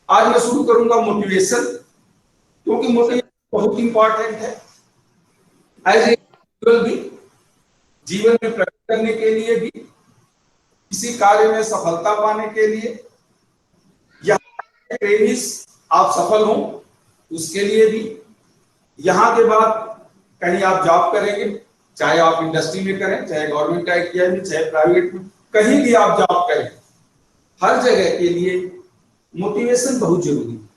आज मैं शुरू करूंगा मोटिवेशन, क्योंकि मोटिवेशन बहुत इंपॉर्टेंट है एज ए इंडिविजुअल भी, जीवन में प्रगति करने के लिए भी, किसी कार्य में सफलता पाने के लिए, या प्रेमिस आप सफल हो उसके लिए भी, यहाँ के बाद कहीं आप जॉब करेंगे, चाहे आप इंडस्ट्री में करें, चाहे गवर्नमेंट आईटीआई में, चाहे प्राइवेट में, कहीं भी आप जॉब करें, हर जगह के लिए मोटिवेशन बहुत जरूरी है।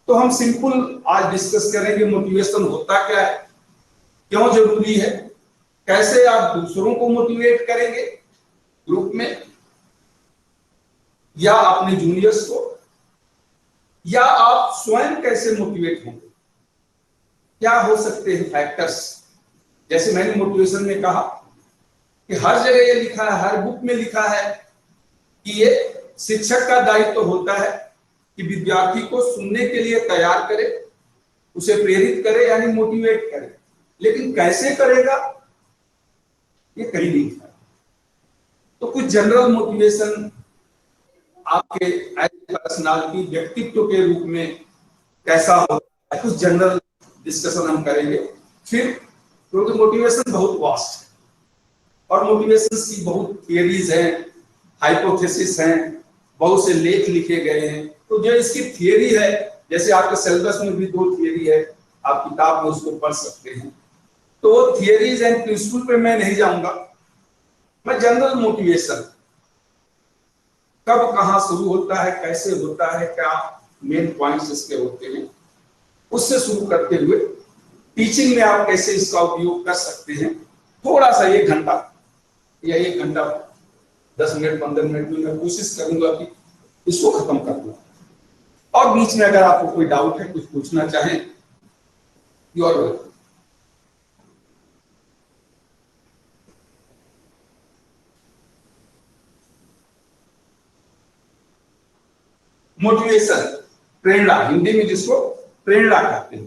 तो हम सिंपल आज डिस्कस करेंगे मोटिवेशन होता क्या है, क्यों जरूरी है, कैसे आप दूसरों को मोटिवेट करेंगे ग्रुप में या अपने जूनियर्स को, या आप स्वयं कैसे मोटिवेट होंगे, क्या हो सकते हैं फैक्टर्स। जैसे मैंने मोटिवेशन में कहा कि हर जगह ये लिखा है, हर बुक में लिखा है कि ये शिक्षक का दायित्व तो होता है कि विद्यार्थी को सुनने के लिए तैयार करे, उसे प्रेरित करे, यानी मोटिवेट करे। लेकिन कैसे करेगा ये कहीं नहीं लिखा। तो कुछ जनरल मोटिवेशन आपके पर्सनालिटी, व्यक्तित्व के रूप में कैसा होता है, कुछ जनरल डिस्कशन हम करेंगे। फिर क्योंकि मोटिवेशन बहुत वास्ट है और मोटिवेशन की बहुत थियरीज हैं, हाइपोथेसिस हैं, बहुत से लेख लिखे गए हैं। तो जो इसकी थियरी है, जैसे आपके सिलेबस में भी 2 थियरी है, आप किताब में उसको पढ़ सकते हैं। तो वो थियरीज एंड प्रिंसिपल पे मैं नहीं जाऊंगा, मैं जनरल मोटिवेशन कब कहां शुरू होता है, कैसे होता है, क्या मेन पॉइंट्स इसके होते हैं, उससे शुरू करते हुए टीचिंग में आप कैसे इसका उपयोग कर सकते हैं। थोड़ा सा 1 घंटा या 1 घंटा 10 मिनट 15 मिनट में मैं कोशिश करूंगा कि इसको खत्म कर दूं। और बीच में अगर आपको कोई डाउट है, कुछ पूछना चाहें, यू आर वेलकम। मोटिवेशन, प्रेरणा, हिंदी में जिसको प्रेरणा कहते हैं,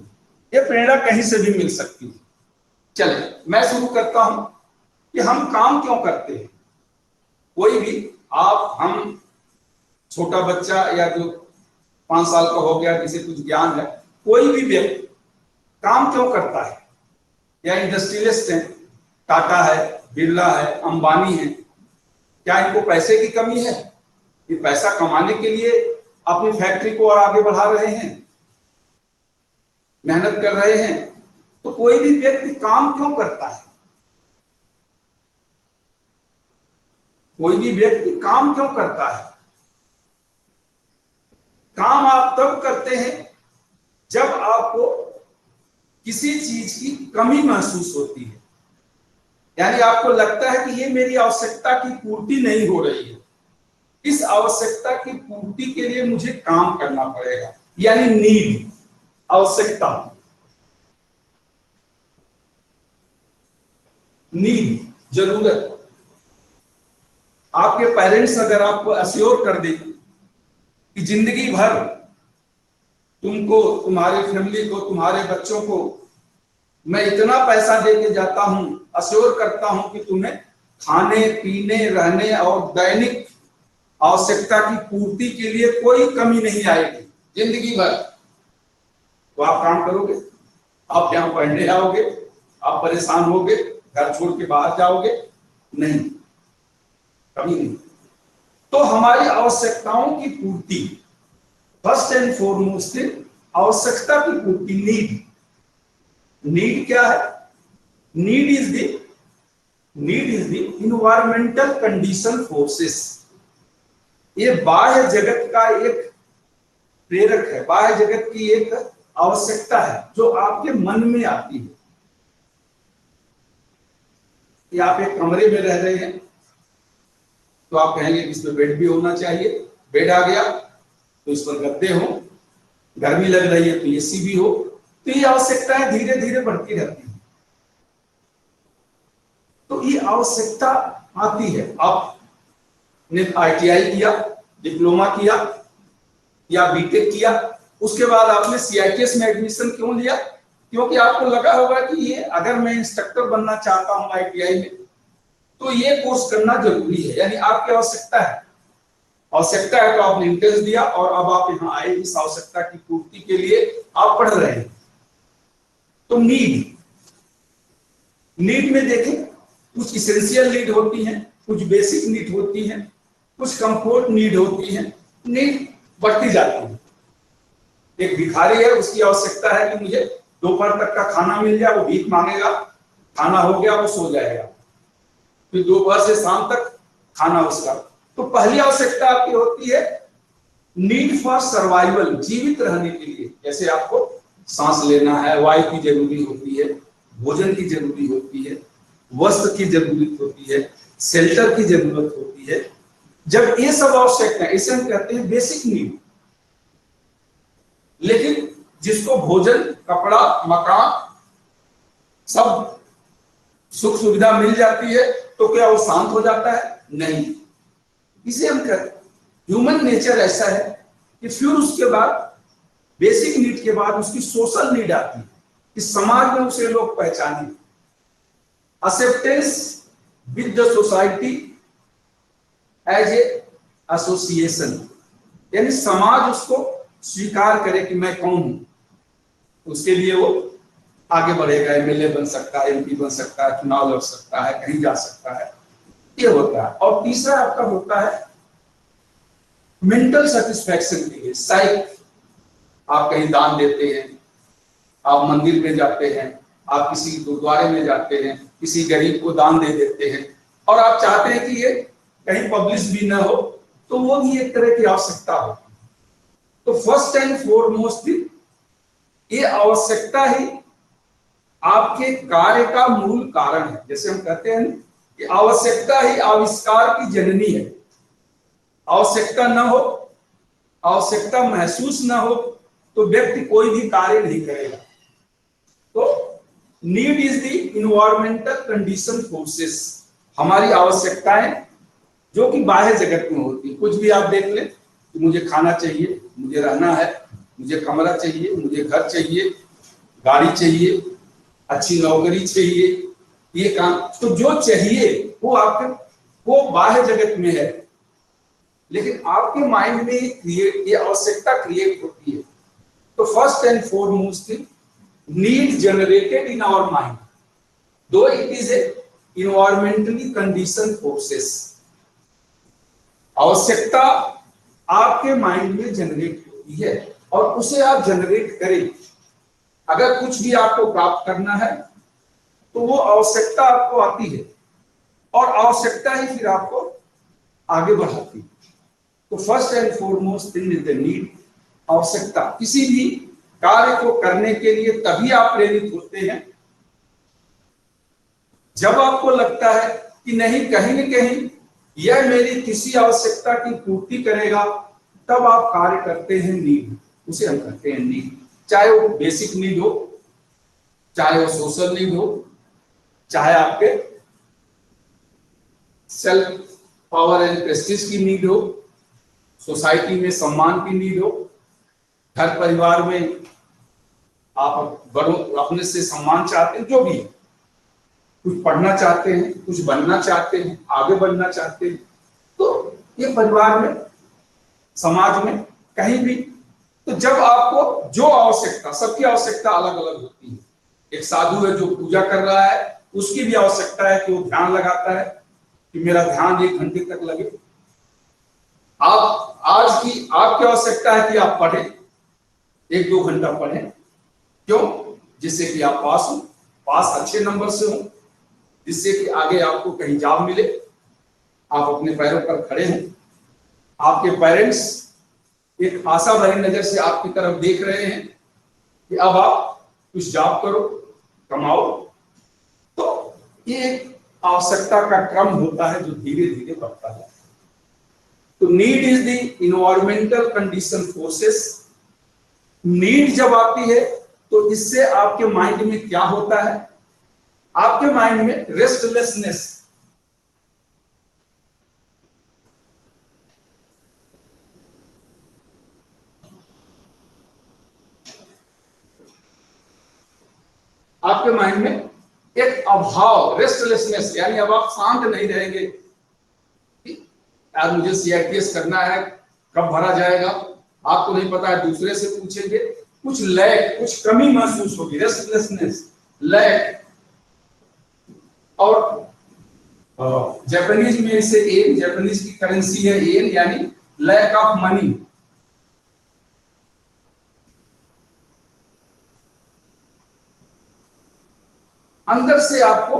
ये प्रेरणा कहीं से भी मिल सकती है। चलिए मैं शुरू करता हूं कि हम काम क्यों करते हैं। कोई भी, आप, हम, छोटा बच्चा या जो 5 साल का हो गया, जिसे कुछ ज्ञान है, कोई भी व्यक्ति काम क्यों करता है। या इंडस्ट्रियलिस्ट हैं, टाटा है, बिरला है, अंबानी है, क्या इनको पैसे की कमी है? ये पैसा कमाने के लिए अपनी फैक्ट्री को और आगे बढ़ा रहे हैं, मेहनत कर रहे हैं। तो कोई भी व्यक्ति काम क्यों करता है, कोई भी व्यक्ति काम क्यों करता है? काम आप तब करते हैं जब आपको किसी चीज की कमी महसूस होती है, यानी आपको लगता है कि ये मेरी आवश्यकता की पूर्ति नहीं हो रही है, इस आवश्यकता की पूर्ति के लिए मुझे काम करना पड़ेगा, यानी नीड, आवश्यकता, नीड, जरूरत। आपके पेरेंट्स अगर आपको अश्योर कर दें कि जिंदगी भर तुमको, तुम्हारे फैमिली को, तुम्हारे बच्चों को मैं इतना पैसा देके जाता हूं, अश्योर करता हूं कि तुम्हें खाने पीने रहने और दैनिक आवश्यकता की पूर्ति के लिए कोई कमी नहीं आएगी जिंदगी भर, तो आप काम करोगे? आप यहां पढ़ने आओगे? आप परेशान होगे, घर छोड़ के बाहर जाओगे? नहीं, कभी नहीं। तो हमारी आवश्यकताओं की पूर्ति, फर्स्ट एंड फॉरमोस्ट आवश्यकता की पूर्ति, नीड। नीड क्या है? Need is the environmental condition forces. ये बाह्य जगत का एक प्रेरक है, बाह्य जगत की एक आवश्यकता है जो आपके मन में आती है। कि आप एक कमरे में रह रहे हैं तो आप कहेंगे कि इसमें बेड भी होना चाहिए, बेड आ गया तो इस पर गद्दे हो, गर्मी लग रही है तो एसी भी हो। तो ये आवश्यकताएं धीरे धीरे बढ़ती रहती है। तो ये आवश्यकता आती है। आपने आईटीआई किया, डिप्लोमा किया या बीटेक किया, उसके बाद आपने सीआईटीएस में एडमिशन क्यों लिया? क्योंकि आपको लगा होगा कि ये अगर मैं इंस्ट्रक्टर बनना चाहता हूं आईटीआई में तो ये कोर्स करना जरूरी है, यानी आपकी आवश्यकता है। आवश्यकता है तो आपने इंटरेस्ट दिया और अब आप यहाँ आए, इस आवश्यकता की पूर्ति के लिए आप पढ़ रहे हैं। तो नीड में देखें, कुछ इसेंशियल नीड होती हैं, कुछ बेसिक नीड होती हैं, कुछ कंफर्ट नीड होती हैं। नीड बढ़ती जाती है। एक भिखारी है, उसकी आवश्यकता है कि मुझे दोपहर तक का खाना मिल जाए, वो भीख मांगेगा, खाना हो गया वो सो जाएगा, फिर दोपहर से शाम तक खाना उसका। तो पहली आवश्यकता आपकी होती है नीड फॉर सर्वाइवल, जीवित रहने के लिए। जैसे आपको सांस लेना है, वायु की जरूरी होती है, भोजन की जरूरी होती है, वस्त्र की जरूरत होती है, शेल्टर की जरूरत होती है। जब ये सब आवश्यकता है, इसे हम कहते हैं बेसिक नीड। लेकिन जिसको भोजन, कपड़ा, मकान सब सुख सुविधा मिल जाती है तो क्या वो शांत हो जाता है? नहीं। इसे हम कहते हैं ह्यूमन नेचर ऐसा है कि फिर उसके बाद बेसिक नीड के बाद उसकी सोशल नीड आती है कि समाज में उसे लोग पहचाने, acceptance with the society as a association, यानी समाज उसको स्वीकार करे कि मैं कौन हूं। उसके लिए वो आगे बढ़ेगा, एमएलए बन सकता है, एमपी बन सकता है, चुनाव लड़ सकता है, कहीं जा सकता है, ये होता है। और तीसरा आपका होता है मेंटल सेटिस्फैक्शन के लिए, साइक। आप कहीं दान देते हैं, आप मंदिर में जाते हैं, आप किसी गुरुद्वारे में जाते हैं, किसी गरीब को दान दे देते हैं और आप चाहते हैं कि ये कहीं पब्लिश भी ना हो, तो वो भी एक तरह की आवश्यकता होती है। तो फर्स्ट एंड फॉरमोस्ट ये आवश्यकता ही आपके कार्य का मूल कारण है। जैसे हम कहते हैं कि आवश्यकता ही आविष्कार की जननी है। आवश्यकता न हो, आवश्यकता महसूस न हो तो व्यक्ति कोई भी कार्य नहीं करेगा। तो need is the environmental condition forces, हमारी आवश्यकताएं जो कि बाह्य जगत में होती है। कुछ भी आप देख लें कि मुझे खाना चाहिए, मुझे रहना है, मुझे कमरा चाहिए, मुझे घर चाहिए, गाड़ी चाहिए, अच्छी नौकरी चाहिए, ये काम, तो जो चाहिए वो आपके वो बाह्य जगत में है, लेकिन आपके माइंड में ये आवश्यकता क्रिएट होती है। तो first and foremost need generated in our mind, though it is a environmentally condition forces. आवश्यकता आपके माइंड में जनरेट होती है और उसे आप जनरेट करें। अगर कुछ भी आपको प्राप्त करना है तो वो आवश्यकता आपको आती है और आवश्यकता ही फिर आपको आगे बढ़ाती है। तो first and foremost thing is the need, आवश्यकता। किसी भी कार्य को करने के लिए तभी आप प्रेरित होते हैं जब आपको लगता है कि नहीं, कहीं न कहीं यह मेरी किसी आवश्यकता की पूर्ति करेगा, तब आप कार्य करते हैं। नीड, उसे हम कहते हैं नीड। चाहे वो बेसिक नीड हो, चाहे वो सोशल नीड हो, चाहे आपके सेल्फ पावर एंड प्रेस्टीज की नीड हो, सोसाइटी में सम्मान की नीड हो, घर परिवार में आप बड़ों अपने से सम्मान चाहते हैं, जो भी, कुछ पढ़ना चाहते हैं, कुछ बनना चाहते हैं, आगे बढ़ना चाहते हैं, तो ये परिवार में, समाज में, कहीं भी। तो जब आपको जो आवश्यकता, सबकी आवश्यकता अलग अलग होती है। एक साधु है जो पूजा कर रहा है, उसकी भी आवश्यकता है कि वो ध्यान लगाता है कि मेरा ध्यान 1 घंटे तक लगे। आप आज की आपकी आवश्यकता है कि आप पढ़ें, 1-2 घंटा पढ़ें, क्यों? जिससे कि आप पास हो, पास अच्छे नंबर से हो, जिससे कि आगे आपको कहीं जॉब मिले, आप अपने पैरों पर खड़े हों, आपके पेरेंट्स एक आशा भरी नजर से आपकी तरफ देख रहे हैं कि अब आप कुछ जॉब करो, कमाओ। तो ये एक आवश्यकता का क्रम होता है जो धीरे धीरे बढ़ता है। तो need is the environmental condition forces. Need जब आती है तो इससे आपके माइंड में क्या होता है? आपके माइंड में रेस्टलेसनेस, आपके माइंड में एक अभाव, रेस्टलेसनेस, यानी अब आप शांत नहीं रहेंगे। यार मुझे CITS करना है, कब भरा जाएगा आपको नहीं पता है, दूसरे से पूछेंगे, कुछ लैक, कुछ कमी महसूस होगी, रेस्टलेसनेस, लैक। और जापानीज में इसे एन, जापानीज की करेंसी है एन, यानी लैक ऑफ मनी। अंदर से आपको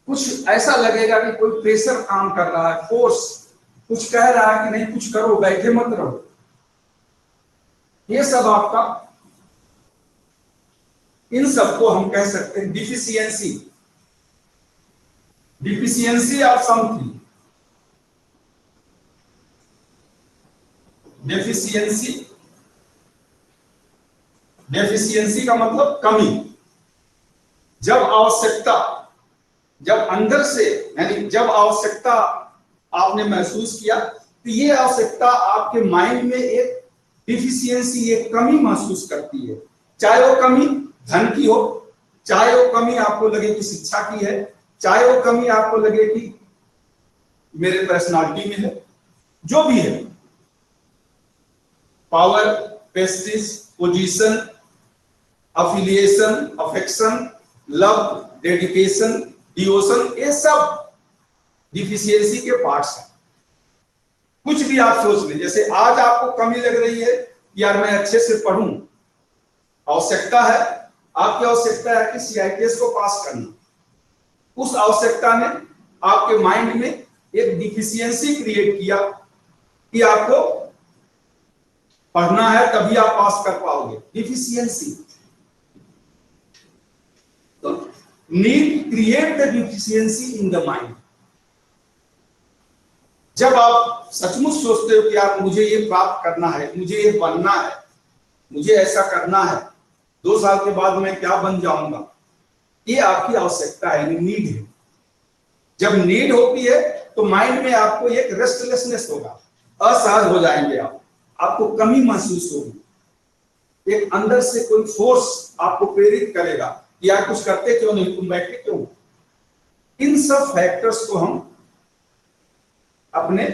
कुछ ऐसा लगेगा कि कोई प्रेशर काम कर रहा है, फोर्स कुछ कह रहा है कि नहीं कुछ करो, बैठे मत रहो। ये सब आपका, इन सबको हम कह सकते हैं deficiency, deficiency of something, deficiency. Deficiency का मतलब कमी। जब आवश्यकता, जब अंदर से, यानी जब आवश्यकता आपने महसूस किया, तो ये आवश्यकता आपके माइंड में एक डिफिशियंसी, एक कमी महसूस करती है। चाहे वो कमी धन की हो, चाहे वो कमी आपको लगे कि शिक्षा की है, चाहे वो कमी आपको लगे कि मेरे पर्सनालिटी में है, जो भी है, power, Prestige, position, affiliation, affection, love, dedication, devotion, ये सब डिफिशियंसी के पार्ट्स हैं। कुछ भी आप सोच लें, जैसे आज आपको कमी लग रही है कि यार मैं अच्छे से पढ़ूं, आवश्यकता है, आपकी आवश्यकता है कि CITS को पास करना। उस आवश्यकता ने आपके माइंड में एक डिफिशियंसी क्रिएट किया कि आपको पढ़ना है तभी आप पास कर पाओगे, डिफिशियंसी। तो need create the deficiency in the mind. जब आप सचमुच सोचते हो कि यार मुझे ये प्राप्त करना है, मुझे ये बनना है, मुझे ऐसा करना है, 2 साल के बाद मैं क्या बन जाऊंगा, ये आपकी आवश्यकता है, नीड है। जब नीड होती है तो माइंड में आपको एक रेस्टलेसनेस होगा, असहज हो जाएंगे आप, आपको कमी महसूस होगी, एक अंदर से कोई फोर्स आपको प्रेरित करेगा कि यार कुछ करते क्यों नहीं, तुम बैठे क्यों। इन सब फैक्टर्स को हम अपने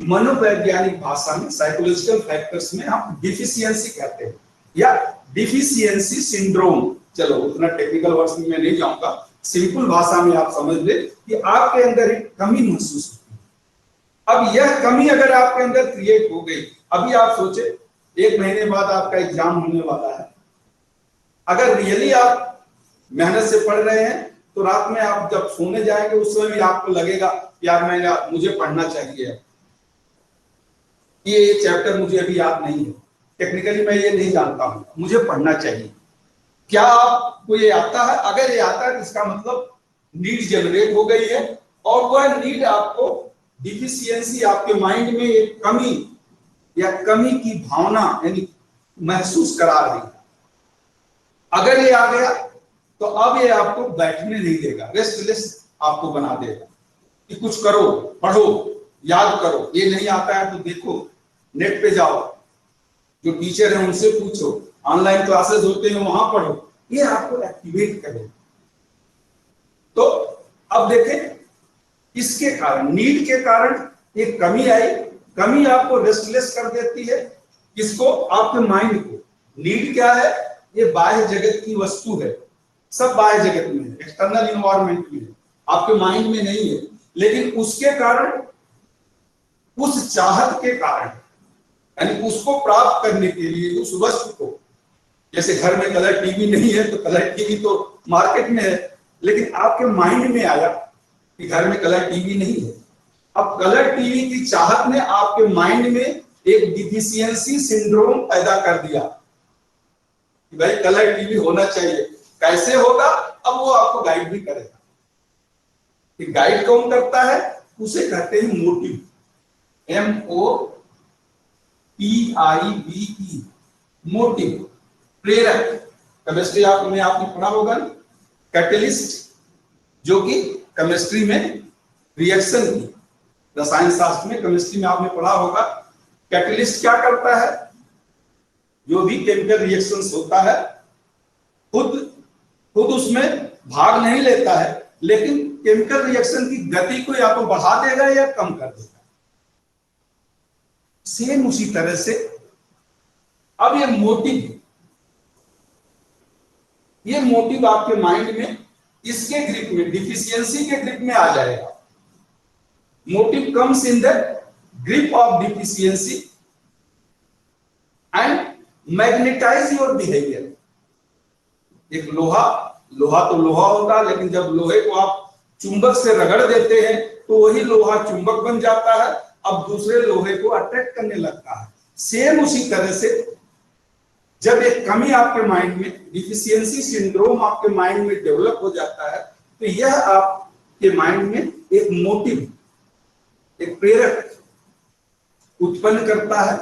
मनोवैज्ञानिक भाषा में, साइकोलॉजिकल फैक्टर्स में हम डिफिशियंसी कहते हैं, या डिफिशियंसी सिंड्रोम। चलो उतना टेक्निकल वर्ड्स में मैं नहीं जाऊंगा, सिंपल भाषा में आप समझ ले कि आपके अंदर एक कमी महसूस होती है। अब यह कमी अगर आपके अंदर क्रिएट हो गई, अभी आप सोचे 1 महीने बाद आपका एग्जाम होने वाला है, अगर रियली आप मेहनत से पढ़ रहे हैं तो रात में आप जब सोने जाएंगे उस समय भी आपको लगेगा यार मुझे पढ़ना चाहिए, ये चैप्टर मुझे अभी याद नहीं है, टेक्निकली मैं ये नहीं जानता हूं, मुझे पढ़ना चाहिए। क्या आपको ये आता है? अगर ये आता है तो इसका मतलब नीड जनरेट हो गई है, और वह नीड आपको डिफिशियंसी, आपके माइंड में एक कमी या कमी की भावना यानी महसूस करा रही है। अगर ये आ गया तो अब ये आपको बैठने नहीं देगा, रेस्टलेस आपको बना देगा कि कुछ करो, पढ़ो, याद करो। ये नहीं आता है तो देखो, नेट पे जाओ, जो टीचर है उनसे पूछो, ऑनलाइन क्लासेस होते हैं वहां पढ़ो, ये आपको एक्टिवेट करेगा। तो अब देखें, इसके कारण, नीड के कारण एक कमी आई, कमी आपको रेस्टलेस कर देती है, किसको? आपके माइंड को। नीड क्या है? ये बाह्य जगत की वस्तु है, सब बाह्य जगत में है, एक्सटर्नल इन्वायरमेंट में है, आपके माइंड में नहीं है। लेकिन उसके कारण, उस चाहत के कारण, यानी उसको प्राप्त करने के लिए उस वस्तु को, जैसे घर में कलर टीवी नहीं है तो कलर टीवी तो मार्केट में है, लेकिन आपके माइंड में आया कि घर में कलर टीवी नहीं है। अब कलर टीवी की चाहत ने आपके माइंड में एक डिफिशियंसी सिंड्रोम पैदा कर दिया कि भाई कलर टीवी होना चाहिए। कैसे होगा? अब वो आपको गाइड भी करेगा। कि गाइड कौन करता है? उसे कहते हैं मोटिव, MOTIVE, मोटिव, प्रेरक। केमिस्ट्री आपने पढ़ा होगा, कैटलिस्ट, जो कि केमिस्ट्री में रिएक्शन की, रसायन शास्त्र में, केमिस्ट्री में आपने पढ़ा होगा। कैटलिस्ट क्या करता है? जो भी केमिकल रिएक्शंस होता है, खुद उसमें भाग नहीं लेता है, लेकिन केमिकल रिएक्शन की गति को या तो बढ़ा देगा या कम कर देगा। सेम उसी तरह से अब ये मोटिव आपके माइंड में इसके ग्रिप में, डिफिशियंसी के ग्रिप में आ जाएगा। Motive comes in the grip of deficiency and magnetize your behaviour. एक लोहा तो लोहा होता है, लेकिन जब लोहे को आप चुंबक से रगड़ देते हैं तो वही लोहा चुंबक बन जाता है, अब दूसरे लोहे को अट्रैक्ट करने लगता है। सेम उसी तरह से जब एक कमी आपके माइंड में, डिफिशियंसी सिंड्रोम आपके माइंड में डेवलप हो जाता है, तो यह आपके माइंड में एक मोटिव, एक प्रेरक उत्पन्न करता है।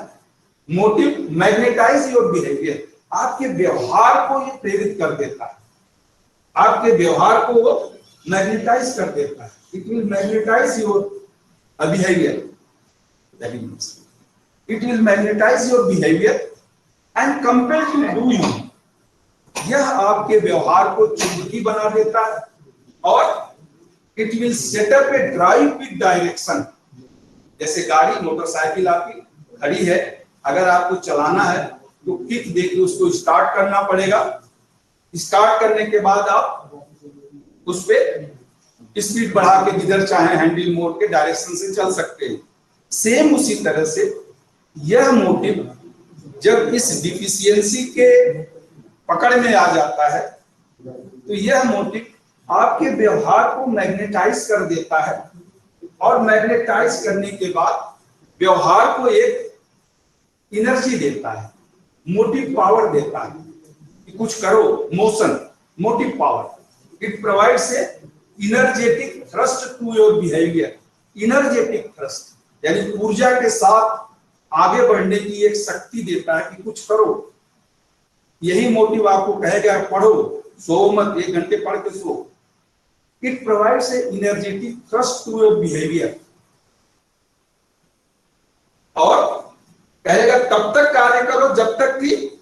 मोटिव मैग्नेटाइज योर बिहेवियर, आपके व्यवहार को ये प्रेरित कर देता है, आपके व्यवहार को वो मैग्नेटाइज कर देता है। It will magnetize your behaviour, it will magnetize your behaviour and compel to do you. यह आपके व्यवहार को चुंबकीय बना देता है और it will set up a drive with direction. जैसे गाड़ी, मोटरसाइकिल आपकी खड़ी है, अगर आपको चलाना है तो किक देके उसको स्टार्ट करना पड़ेगा। स्टार्ट करने के बाद आप उस पे स्पीड बढ़ा के जिधर चाहे हैंडल मोड़ के डायरेक्शन से चल सकते हैं। सेम उसी तरह से यह मोटिव जब इस डिफिशियंसी के पकड़ में आ जाता है तो यह मोटिव आपके व्यवहार को मैग्नेटाइज कर देता है और मैग्नेटाइज करने के बाद व्यवहार को एक एनर्जी देता है, मोटिव पावर देता है कि कुछ करो, motion, motive power. It provides a energetic thrust to your behaviour. Energetic thrust यानी ऊर्जा के साथ आगे बढ़ने की एक शक्ति देता है कि कुछ करो। यही मोटिव आपको कहेगा पढ़ो, सो मत, 1 घंटे पढ़ के सो। It provides a energetic thrust to your behaviour और कहेगा तब तक कार्य करो जब तक कि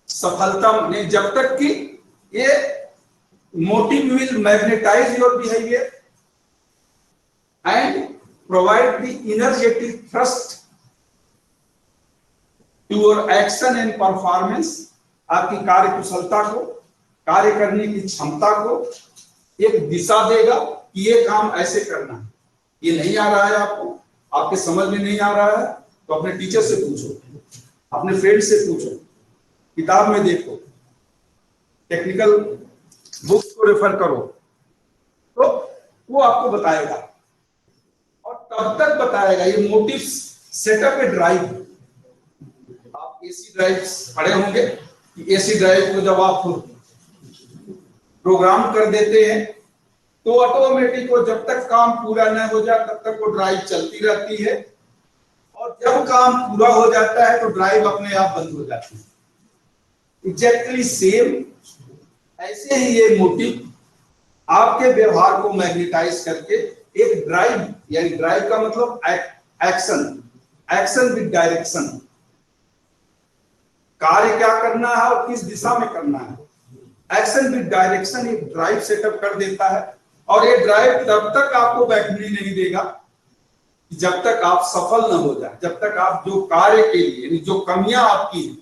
सफलता नहीं, जब तक कि ये motive will magnetize your behaviour and provide the energetic thrust to your action and performance. आपकी कार्य कुशलता को, कार्य करने की क्षमता को एक दिशा देगा कि ये काम ऐसे करना है। ये नहीं आ रहा है आपको, आपके समझ में नहीं आ रहा है तो अपने टीचर से पूछो, अपने फ्रेंड से पूछो, किताब में देखो, टेक्निकल बुक्स को रेफर करो, तो वो आपको बताएगा। और तब तक बताएगा ये मोटिव सेटअप ए ड्राइव। आप एसी ड्राइव पढ़े होंगे कि एसी ड्राइव को जब आप प्रोग्राम कर देते हैं तो ऑटोमेटिक वो जब तक काम पूरा न हो जाए तब तक वो ड्राइव चलती रहती है और जब काम पूरा हो जाता है तो ड्राइव अपने आप बंद हो जाती है। एग्जैक्टली सेम ऐसे ही ये मोटिव आपके व्यवहार को मैग्नेटाइज करके एक ड्राइव, यानी ड्राइव का मतलब एक्शन, एक्शन विद डायरेक्शन, कार्य क्या करना है और किस दिशा में करना है। एक्शन विद डायरेक्शन एक ड्राइव सेटअप कर देता है और ये ड्राइव तब तक आपको बैठने नहीं देगा जब तक आप सफल न हो जाए, जब तक आप जो कार्य के लिए, यानी जो कमियां आपकी हैं,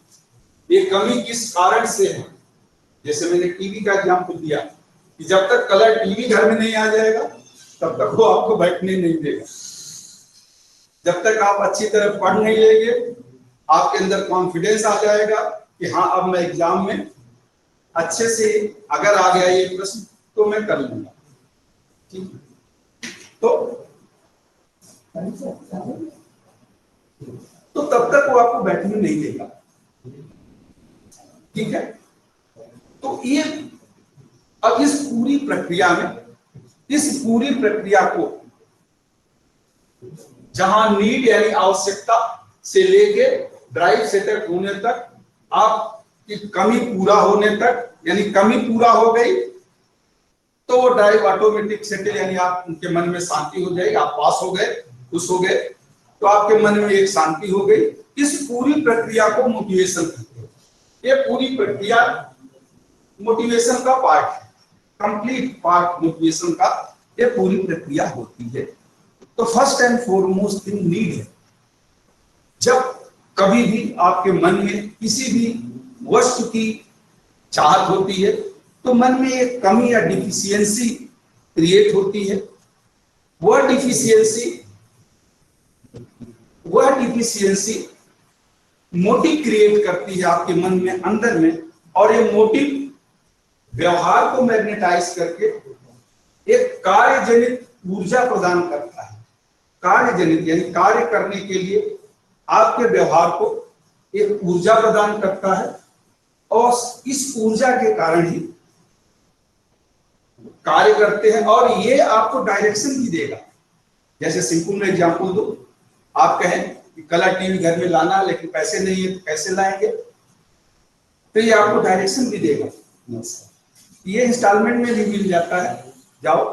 ये कमी किस कारण से है। जैसे मैंने टीवी का एग्जाम्पल दिया कि जब तक कलर टीवी घर में नहीं आ जाएगा तब तक वो आपको बैठने नहीं देगा। जब तक आप अच्छी तरह पढ़ नहीं लेंगे, आपके अंदर कॉन्फिडेंस आ जाएगा कि हाँ अब मैं एग्जाम में अच्छे से, अगर आ गया ये प्रश्न तो मैं कर लूंगा। ठीक, तो तब तक वो आपको बैठने नहीं देगा। ठीक है, तो ये अब इस पूरी प्रक्रिया में, इस पूरी प्रक्रिया को जहां नीड यानी आवश्यकता से लेके ड्राइव सेटअप होने तक, आपकी कमी पूरा होने तक, यानी कमी पूरा हो गई तो वो ड्राइव ऑटोमेटिक सेटल, यानी आप उनके मन में शांति हो जाएगी। आप पास हो गए, खुश हो गए, तो आपके मन में एक शांति हो गई। इस पूरी प्रक्रिया को मोटिवेशन कहते हैं। ये पूरी प्रक्रिया मोटिवेशन का पार्ट है। कंप्लीट पार्ट मोटिवेशन का ये पूरी प्रक्रिया होती है। तो first and foremost thing need है। जब कभी भी आपके मन में किसी भी वस्तु की चाहत होती है तो मन में एक कमी या डिफिशियंसी क्रिएट होती है। वह डिफिशियंसी मोटिव क्रिएट करती है आपके मन में, अंदर में, और ये मोटिव व्यवहार को मैग्नेटाइज करके एक कार्य जनित ऊर्जा प्रदान करता है। कार्य जनित यानी कार्य करने के लिए आपके व्यवहार को एक ऊर्जा प्रदान करता है, और इस ऊर्जा के कारण ही कार्य करते हैं, और ये आपको डायरेक्शन भी देगा। जैसे सिंपल में एग्जांपल दो, आप कहें कि कलर टीवी घर में लाना है लेकिन पैसे नहीं है तो कैसे लाएंगे, तो ये आपको डायरेक्शन भी देगा। ये इंस्टॉलमेंट में भी मिल जाता है, जाओ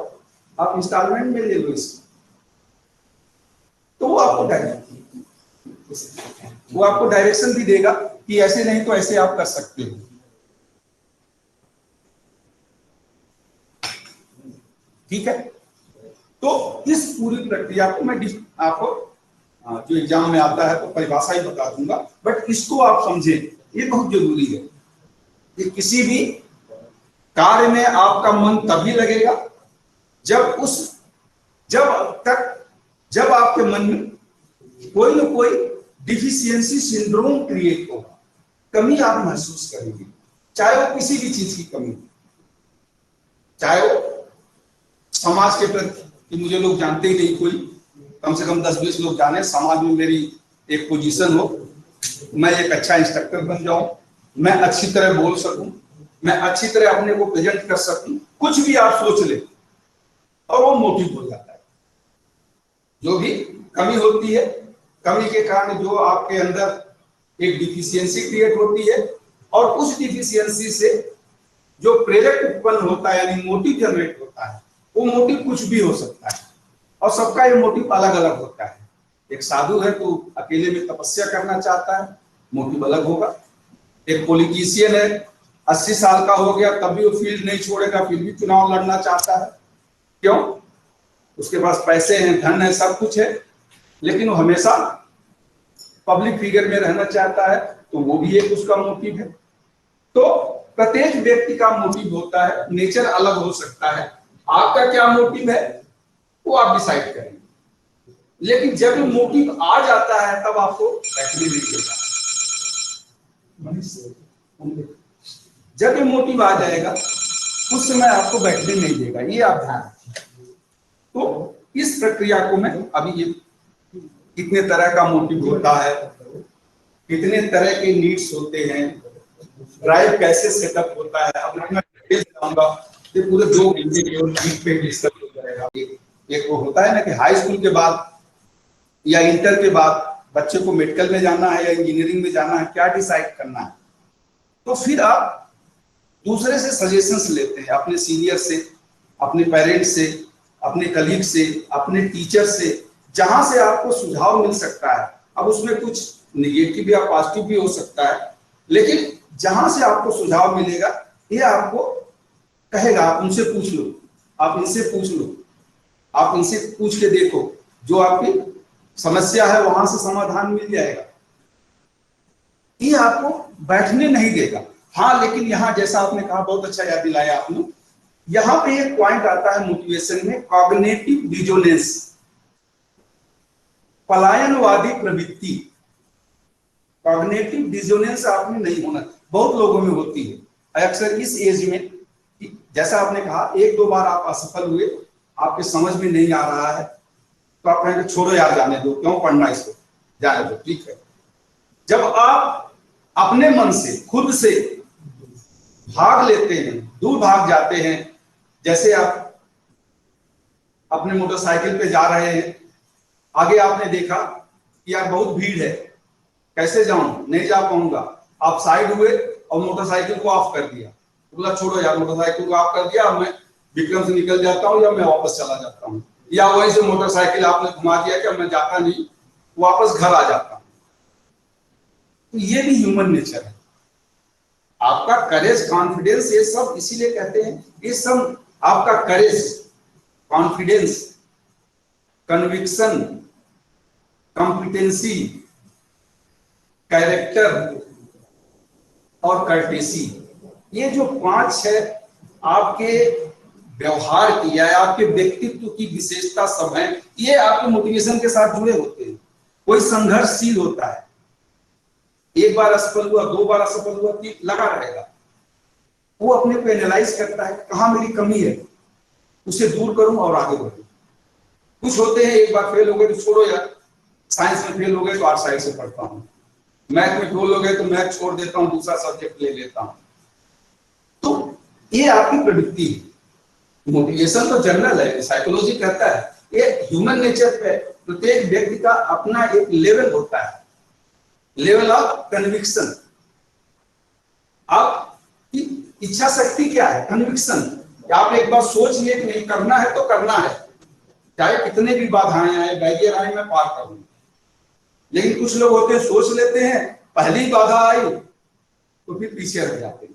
आप इंस्टॉलमेंट में ले लो इसको, तो वो आपको डायरेक्शन भी देगा कि ऐसे नहीं तो ऐसे आप कर सकते हो। ठीक है, तो इस पूरी प्रक्रिया को मैं आपको जो एग्जाम में आता है तो परिभाषा ही बता दूंगा, बट इसको आप समझें, ये बहुत जरूरी है कि किसी भी कार्य में आपका मन तभी लगेगा जब आपके मन में कोई ना कोई डिफिशियंसी सिंड्रोम क्रिएट होगा, कमी आप महसूस करेंगे, चाहे वो किसी भी चीज की कमी हो, चाहे वो समाज के प्रति कि मुझे लोग जानते ही नहीं, कोई कम से कम 10-20 लोग जाने, समाज में मेरी एक पोजीशन हो, मैं एक अच्छा इंस्ट्रक्टर बन जाऊं, मैं अच्छी तरह बोल सकूं, मैं अच्छी तरह अपने को प्रेजेंट कर सकूं, कुछ भी आप सोच ले और वो मोटिव हो जाता है। जो भी कमी होती है, कमी के कारण जो आपके अंदर एक डिफिशियंसी क्रिएट होती है, और उस डिफिशियंसी से जो प्रेरक उत्पन्न होता है यानी मोटिव जनरेट होता है, वो मोटिव कुछ भी हो सकता है, और सबका ये मोटिव अलग अलग होता है। एक साधु है तो अकेले में तपस्या करना चाहता है, मोटिव अलग होगा। एक पॉलिटिशियन है, 80 साल का हो गया तब भी वो फील्ड नहीं छोड़ेगा, फिर भी चुनाव लड़ना चाहता है। क्यों? उसके पास पैसे हैं, धन है, सब कुछ है, लेकिन वो हमेशा पब्लिक फिगर में रहना चाहता है, तो वो भी एक उसका मोटिव है। तो प्रत्येक व्यक्ति का मोटिव होता है, नेचर अलग हो सकता है। आपका क्या मोटिव है वो आप डिसाइड करेंगे, लेकिन जब मोटिव आ जाता है तब आपको बैठने नहीं देगा। जब ये मोटिव आ जाएगा उस समय आपको बैठने नहीं देगा, ये आप ध्यान रखिए। तो इस प्रक्रिया को मैं अभी, ये कितने तरह का मोटिव होता है, कितने तरह के नीड्स होते हैं, ड्राइव कैसे सेटअप होता है, अब मैं बताऊंगा। ये पूरे 2 घंटे केवल पे डिस्कस हो जाएगा। एक वो होता है ना कि हाई स्कूल के बाद या इंटर के बाद बच्चे को मेडिकल में जाना है या इंजीनियरिंग में जाना है, क्या डिसाइड करना है, तो फिर आप दूसरे से सजेशंस लेते हैं, अपने सीनियर से, अपने पेरेंट्स से, अपने कलीग से, अपने टीचर से, जहां से आपको सुझाव मिल सकता है। अब उसमें कुछ निगेटिव या पॉजिटिव भी हो सकता है, लेकिन जहां से आपको सुझाव मिलेगा ये आपको कहेगा, आप उनसे पूछ लो, आप इनसे पूछ लो, आप इनसे पूछ के देखो, जो आपकी समस्या है वहां से समाधान मिल जाएगा। ये आपको बैठने नहीं देगा। हाँ, लेकिन यहाँ जैसा आपने कहा, बहुत अच्छा याद दिलाया आपने, यहाँ पे एक पॉइंट आता है मोटिवेशन में, कॉग्निटिव डिसोनेंस, पलायनवादी प्रवृत्ति। कॉग्निटिव डिसोनेंस आप में नहीं होना, बहुत लोगों में होती है अक्सर इस एज में। जैसा आपने कहा, 1-2 बार आप असफल हुए, आपके समझ में नहीं आ रहा है, तो आप कहेंगे छोड़ो यार, जाने दो, क्यों पढ़ना इसको, जाने दो, ठीक है। जब आप अपने मन से, खुद से भाग लेते हैं, दूर भाग जाते हैं, जैसे आप अपने मोटरसाइकिल पे जा रहे हैं, आगे आपने देखा कि यार बहुत भीड़ है, कैसे जाऊं, नहीं जा पाऊंगा, आप साइड हुए और मोटरसाइकिल को ऑफ कर दिया, बोला छोड़ो यार, मोटरसाइकिल को ऑफ कर दिया, मैं विक्रम से निकल जाता हूं या मैं वापस चला जाता हूं, या वहीं से मोटरसाइकिल आपने घुमा दिया कि मैं जाता नहीं, वापस घर आ जाता हूं। तो ये भी ह्यूमन नेचर है। आपका करेज, कॉन्फिडेंस, ये सब इसीलिए कहते हैं, ये सब आपका करेज, कॉन्फिडेंस, कन्विक्शन, कॉम्पिटेंसी, कैरेक्टर और कर्टेसी, ये जो 5 है आपके व्यवहार की या आपके व्यक्तित्व की विशेषता सब है, ये आपके मोटिवेशन के साथ जुड़े होते हैं। कोई संघर्षशील होता है, एक बार असफल हुआ, 2 बार असफल हुआ, लगा रहेगा, वो अपने को एनालाइज करता है कहां मेरी कमी है, उसे दूर करूं और आगे बढ़ूं। कुछ होते हैं एक बार फेल हो गए तो छोड़ो यार, साइंस में फेल हो गए तो आर्ट साइड से पढ़ता हूं, मैथ में फेल हो गए तो मैथ छोड़ देता हूं, दूसरा सब्जेक्ट ले लेता हूं। तो ये आपकी प्रवृत्ति है। मोटिवेशन तो जनरल है, साइकोलॉजी कहता है ये ह्यूमन नेचर पे प्रत्येक व्यक्ति का अपना एक लेवल होता है, लेवल ऑफ कन्विक्शन। आपकी इच्छा शक्ति क्या है? कन्विक्शन। आप एक बार सोच लिए कि नहीं करना है तो करना है, चाहे कितने भी बाधाएं आए, बैरियर आए, मैं पार करूंगा। लेकिन कुछ लोग होते हैं, सोच लेते हैं, पहली बाधा आई तो फिर पीछे रह जाते हैं।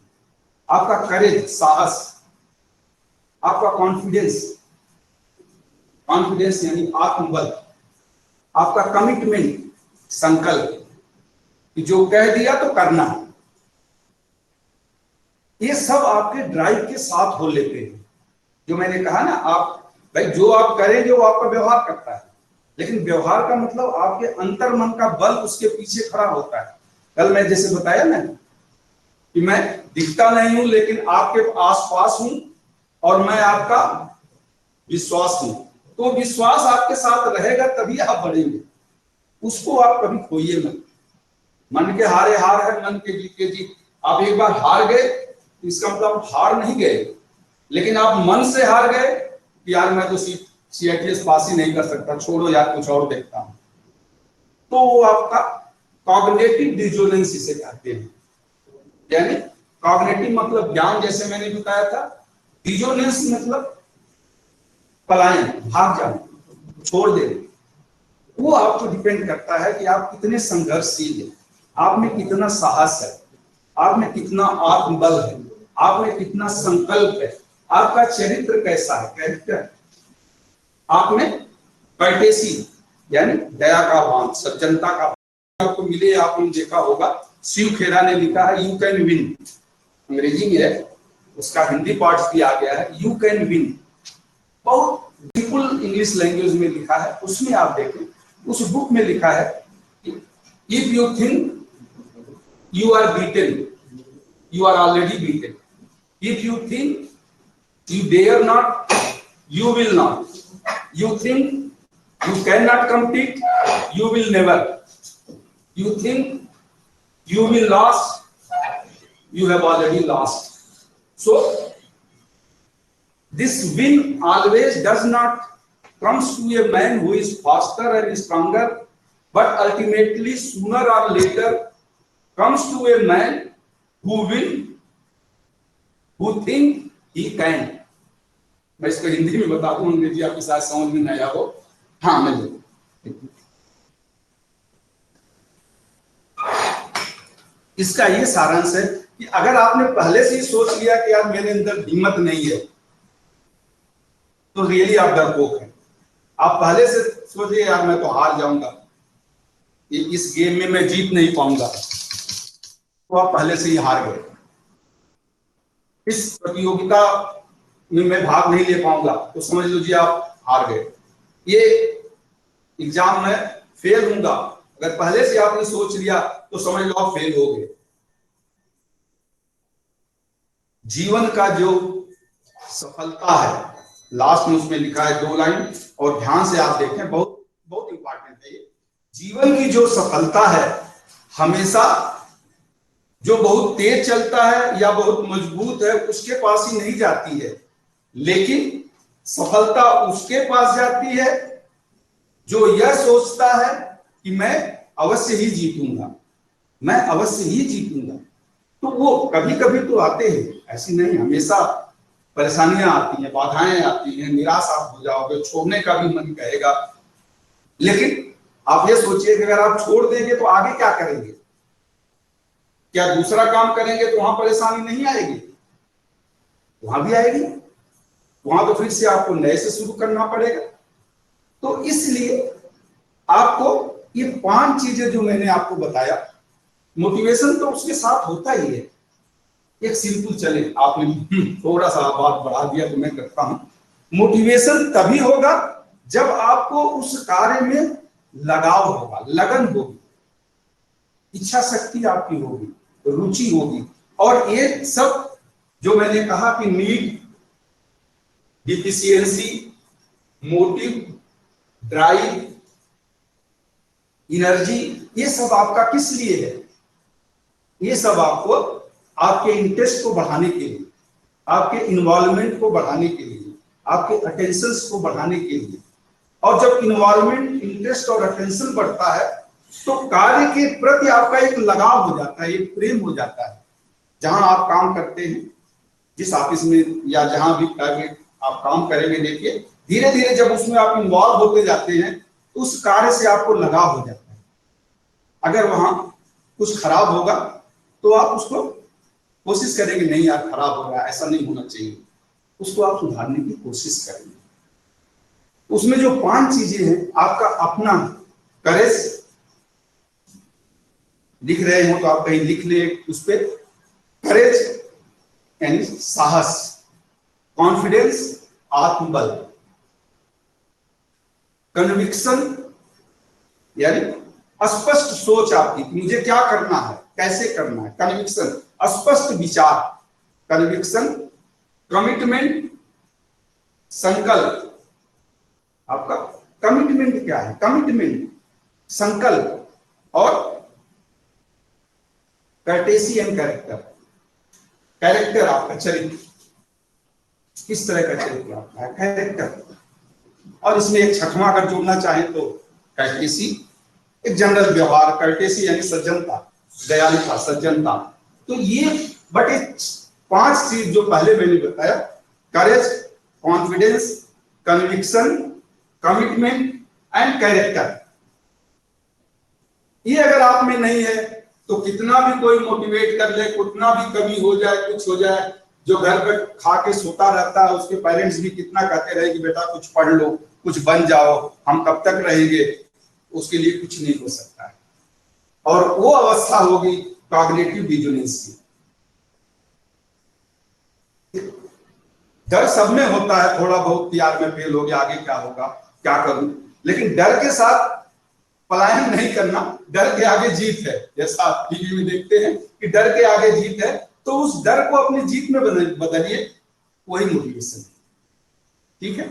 आपका करेज, साहस, आपका कॉन्फिडेंस, कॉन्फिडेंस यानी आत्मबल, आपका कमिटमेंट, संकल्प कि जो कह दिया तो करना है, ये सब आपके ड्राइव के साथ हो लेते हैं। जो मैंने कहा ना, आप भाई जो आप करेंगे वो आपका व्यवहार करता है, लेकिन व्यवहार का मतलब आपके अंतर मन का बल उसके पीछे खड़ा होता है। कल मैं जैसे बताया ना कि मैं दिखता नहीं हूं लेकिन आपके आसपास हूं और मैं आपका विश्वास हूं, तो विश्वास आपके साथ रहेगा तभी आप बढ़ेंगे, उसको आप कभी खोइए मत। मन के हारे हार है, मन के जीत के जीत। आप एक बार हार गए तो इसका मतलब हार नहीं गए, लेकिन आप मन से हार गए कि यार मैं तो CITS पास ही नहीं कर सकता, छोड़ो यार कुछ और देखता हूं, तो वो आपका कॉग्निटिव डिसोनेंस इसे कहते हैं। यानी कॉग्निटिव मतलब ज्ञान, जैसे मैंने बताया था, डिसोनेंस मतलब पलायन, भाग जाना, छोड़ देना। वो आपको डिपेंड करता है कि आप कितने संघर्षशील हैं, आप में कितना साहस है, आप में कितना आत्मबल है, आप में कितना संकल्प है, आपका चरित्र कैसा है, कैरेक्टर, आप में कर्टेसी यानी दया का भाव, सज्जनता का भाव आपको मिले। आपने देखा होगा, शिव खेरा ने लिखा है यू कैन विन, अंग्रेजी में है, उसका हिंदी पार्ट भी आ गया है, यू कैन विन, बहुत ब्यूटीफुल इंग्लिश लैंग्वेज में लिखा है। उसमें आप देखें, उस बुक में लिखा है if you think you are beaten, you are already beaten. If you think you dare not, you will not. You think you cannot compete, you will never. You think you will lose, you have already lost. So this win always does not comes to a man who is faster and stronger, but ultimately sooner or later comes to a man who will, who think he can. मैं इसको हिंदी में बता दूं, अंग्रेजी आपके साथ समझ में नहीं आया हो। हाँ, मैं इसका ये सारांश है कि अगर आपने पहले से ही सोच लिया कि यार मेरे अंदर हिम्मत नहीं है, तो रियली आप डरपोक हैं। आप पहले से सोचिए यार मैं तो हार जाऊंगा, इस गेम में मैं जीत नहीं पाऊंगा, तो आप पहले से ही हार गए। इस प्रतियोगिता में मैं भाग नहीं ले पाऊंगा, तो समझ लीजिए आप हार गए। ये एग्जाम में फेल होऊंगा, अगर पहले से आपने सोच लिया तो समझ लो आप फेल हो गए। जीवन का जो सफलता है, लास्ट में उसमें लिखा है 2 लाइन, और ध्यान से आप देखें, बहुत बहुत इंपॉर्टेंट है ये। जीवन की जो सफलता है हमेशा जो बहुत तेज चलता है या बहुत मजबूत है उसके पास ही नहीं जाती है, लेकिन सफलता उसके पास जाती है जो यह सोचता है कि मैं अवश्य ही जीतूंगा, मैं अवश्य ही जीतूंगा। तो वो कभी कभी तो आते हैं, ऐसी नहीं, हमेशा परेशानियां आती हैं, बाधाएं आती हैं, निराश आप हो जाओगे, छोड़ने का भी मन कहेगा, लेकिन आप ये सोचिए कि अगर आप छोड़ देंगे तो आगे क्या करेंगे। क्या दूसरा काम करेंगे तो वहां परेशानी नहीं आएगी? वहां भी आएगी। वहां तो फिर से आपको नए से शुरू करना पड़ेगा। तो इसलिए आपको ये 5 चीजें जो मैंने आपको बताया, मोटिवेशन तो उसके साथ होता ही है। एक सिंपल, चले आपने थोड़ा सा बात बढ़ा दिया तो मैं करता हूं। मोटिवेशन तभी होगा जब आपको उस कार्य में लगाव होगा, लगन होगी, इच्छा शक्ति आपकी होगी, रुचि होगी। और ये सब जो मैंने कहा कि need, deficiency, motive, drive, energy, ये सब आपका किस लिए है? ये सब आपको आपके इंटरेस्ट को बढ़ाने के लिए, आपके इन्वॉल्वमेंट को बढ़ाने के लिए, आपके अटेंशन को बढ़ाने के लिए। और जब इन्वॉल्वमेंट, इंटरेस्ट और अटेंशन बढ़ता है तो कार्य के प्रति आपका एक लगाव हो जाता है, एक प्रेम हो जाता है। जहां आप काम करते हैं, जिस ऑफिस में या जहां भी आप काम करेंगे, देखिए धीरे धीरे जब उसमें आप इन्वॉल्व होते जाते हैं तो उस कार्य से आपको लगाव हो जाता है। अगर वहां कुछ खराब होगा तो आप उसको कोशिश करेंगे, नहीं यार खराब हो रहा है, ऐसा नहीं होना चाहिए, उसको आप सुधारने की कोशिश करेंगे। उसमें जो 5 चीजें हैं, आपका अपना करेज, लिख रहे हो तो आप कहीं लिख ले उस पर, करेज यानी साहस, कॉन्फिडेंस आत्मबल, कन्विक्शन यानी स्पष्ट सोच आपकी, मुझे क्या करना है, कैसे करना है, कन्विक्शन स्पष्ट विचार, कन्विक्शन, कमिटमेंट संकल्प। आपका कमिटमेंट क्या है? कमिटमेंट, संकल्प, और कर्टेसी एंड कैरेक्टर। कैरेक्टर आपका चरित्र, किस तरह का चरित्र आपका है, कैरेक्टर। और इसमें एक छठवां अगर जोड़ना चाहें तो कर्टेसी, एक जनरल व्यवहार, कर्टेसी यानी सज्जनता, दयालुता, सज्जनता। तो ये बटे 5 चीज जो पहले मैंने बताया, courage, confidence, conviction, commitment and character, ये अगर आप में नहीं है तो कितना भी कोई मोटिवेट कर ले, कितना भी कमी हो जाए, कुछ हो जाए, जो घर पर खा के सोता रहता है उसके पेरेंट्स भी कितना कहते रहे कि बेटा कुछ पढ़ लो, कुछ बन जाओ, हम कब तक रहेंगे, उसके लिए कुछ नहीं हो सकता है। और वो अवस्था होगी कॉग्निटिव डिसोनेंस की। डर सब में होता है थोड़ा बहुत, यार मैं फेल हो गया, आगे क्या होगा, क्या करूं, लेकिन डर के साथ पलायन नहीं करना, डर के आगे जीत है। जैसा आप टीवी में देखते हैं कि डर के आगे जीत है, तो उस डर को अपनी जीत में बदलिए, वही मोटिवेशन है। ठीक है।